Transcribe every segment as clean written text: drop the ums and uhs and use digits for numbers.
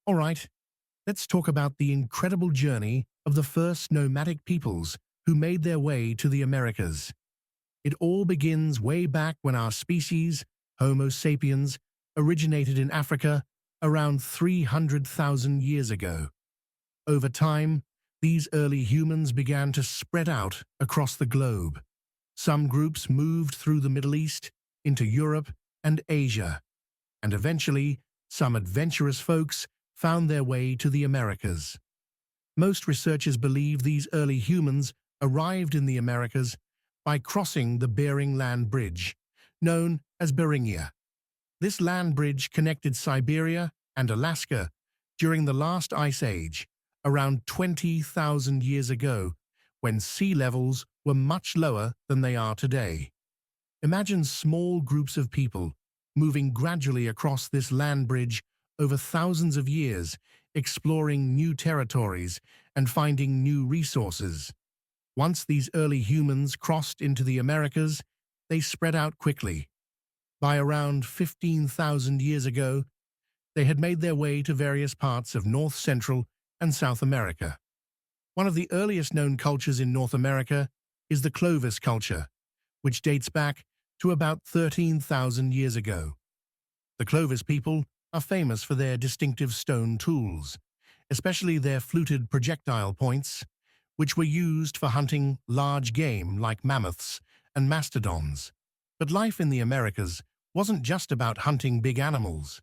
All right, let's talk about the incredible journey of the first nomadic peoples who made their way to the Americas. It all begins way back when our species, Homo sapiens, originated in Africa around 300,000 years ago. Over time, these early humans began to spread out across the globe. Some groups moved through the Middle East into Europe and Asia, and eventually, some adventurous folks found their way to the Americas. Most researchers believe these early humans arrived in the Americas by crossing the Bering Land Bridge, known as Beringia. This land bridge connected Siberia and Alaska during the last ice age, around 20,000 years ago, when sea levels were much lower than they are today. Imagine small groups of people moving gradually across this land bridge over thousands of years, exploring new territories and finding new resources. Once these early humans crossed into the Americas, they spread out quickly. By around 15,000 years ago, they had made their way to various parts of North, Central, and South America. One of the earliest known cultures in North America is the Clovis culture, which dates back to about 13,000 years ago. The Clovis people are famous for their distinctive stone tools, especially their fluted projectile points, which were used for hunting large game like mammoths and mastodons. But life in the Americas wasn't just about hunting big animals.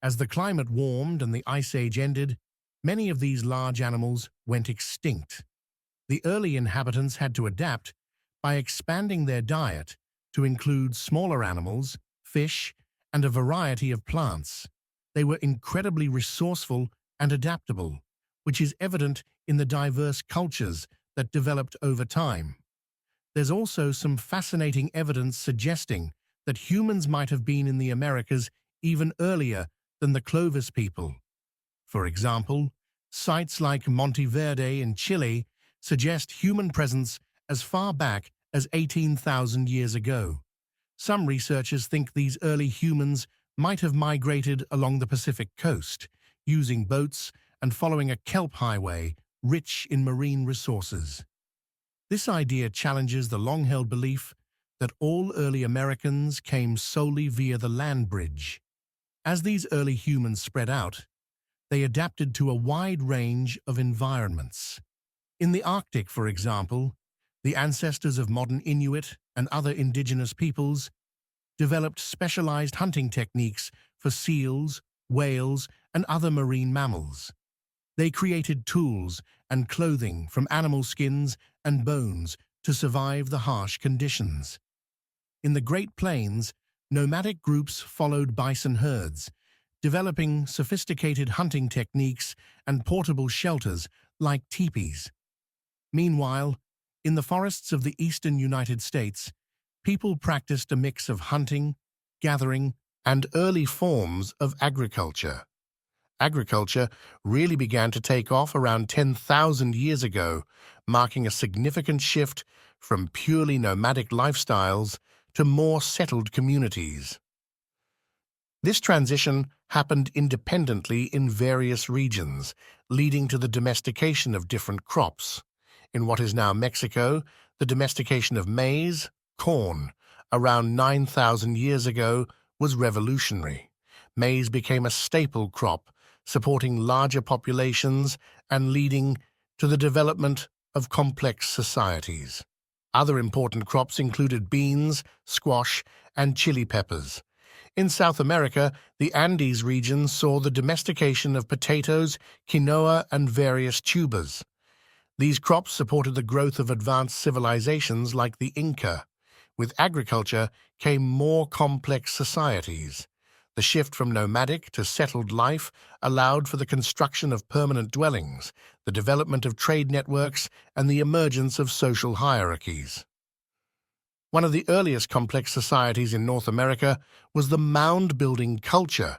As the climate warmed and the Ice Age ended, many of these large animals went extinct. The early inhabitants had to adapt by expanding their diet to include smaller animals, fish, and a variety of plants. They were incredibly resourceful and adaptable, which is evident in the diverse cultures that developed over time. There's also some fascinating evidence suggesting that humans might have been in the Americas even earlier than the Clovis people. For example, sites like Monteverde in Chile suggest human presence as far back as 18,000 years ago. Some researchers think these early humans might have migrated along the Pacific coast, using boats and following a kelp highway rich in marine resources. This idea challenges the long-held belief that all early Americans came solely via the land bridge. As these early humans spread out, they adapted to a wide range of environments. In the Arctic, for example, the ancestors of modern Inuit and other indigenous peoples developed specialized hunting techniques for seals, whales, and other marine mammals. They created tools and clothing from animal skins and bones to survive the harsh conditions. In the Great Plains, nomadic groups followed bison herds, developing sophisticated hunting techniques and portable shelters like teepees. Meanwhile, in the forests of the eastern United States, people practiced a mix of hunting, gathering, and early forms of agriculture. Agriculture really began to take off around 10,000 years ago, marking a significant shift from purely nomadic lifestyles to more settled communities. This transition happened independently in various regions, leading to the domestication of different crops. In what is now Mexico, the domestication of maize, corn, around 9,000 years ago was revolutionary. Maize became a staple crop, supporting larger populations and leading to the development of complex societies. Other important crops included beans, squash, and chili peppers. In South America, the Andes region saw the domestication of potatoes, quinoa, and various tubers. These crops supported the growth of advanced civilizations like the Inca. With agriculture came more complex societies. The shift from nomadic to settled life allowed for the construction of permanent dwellings, the development of trade networks, and the emergence of social hierarchies. One of the earliest complex societies in North America was the mound-building culture,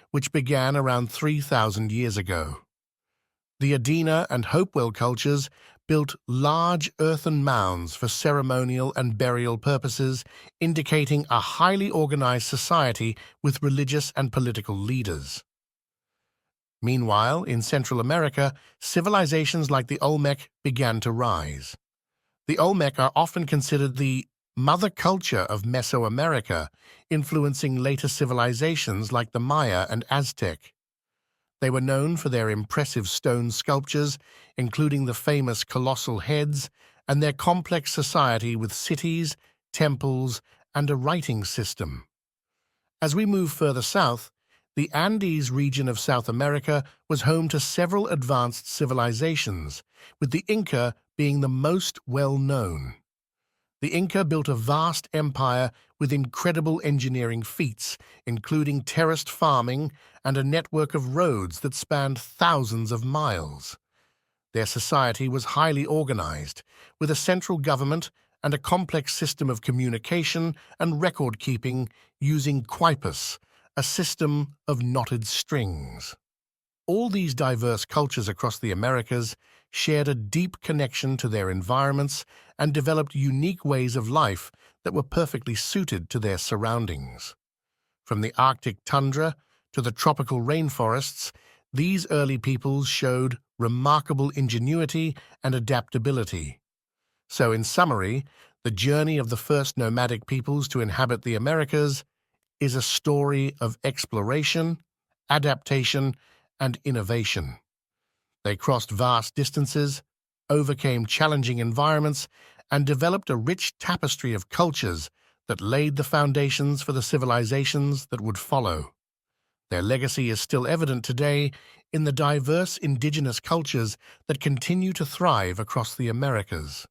which began around 3,000 years ago. The Adena and Hopewell cultures built large earthen mounds for ceremonial and burial purposes, indicating a highly organized society with religious and political leaders. Meanwhile, in Central America, civilizations like the Olmec began to rise. The Olmec are often considered the mother culture of Mesoamerica, influencing later civilizations like the Maya and Aztec. They were known for their impressive stone sculptures, including the famous colossal heads, and their complex society with cities, temples, and a writing system. As we move further south, the Andes region of South America was home to several advanced civilizations, with the Inca being the most well-known. The Inca built a vast empire with incredible engineering feats, including terraced farming and a network of roads that spanned thousands of miles. Their society was highly organized, with a central government and a complex system of communication and record-keeping using quipus, a system of knotted strings. All these diverse cultures across the Americas shared a deep connection to their environments and developed unique ways of life that were perfectly suited to their surroundings. From the Arctic tundra to the tropical rainforests, these early peoples showed remarkable ingenuity and adaptability. So, in summary, the journey of the first nomadic peoples to inhabit the Americas is a story of exploration, adaptation, and innovation. They crossed vast distances, overcame challenging environments, and developed a rich tapestry of cultures that laid the foundations for the civilizations that would follow. Their legacy is still evident today in the diverse indigenous cultures that continue to thrive across the Americas.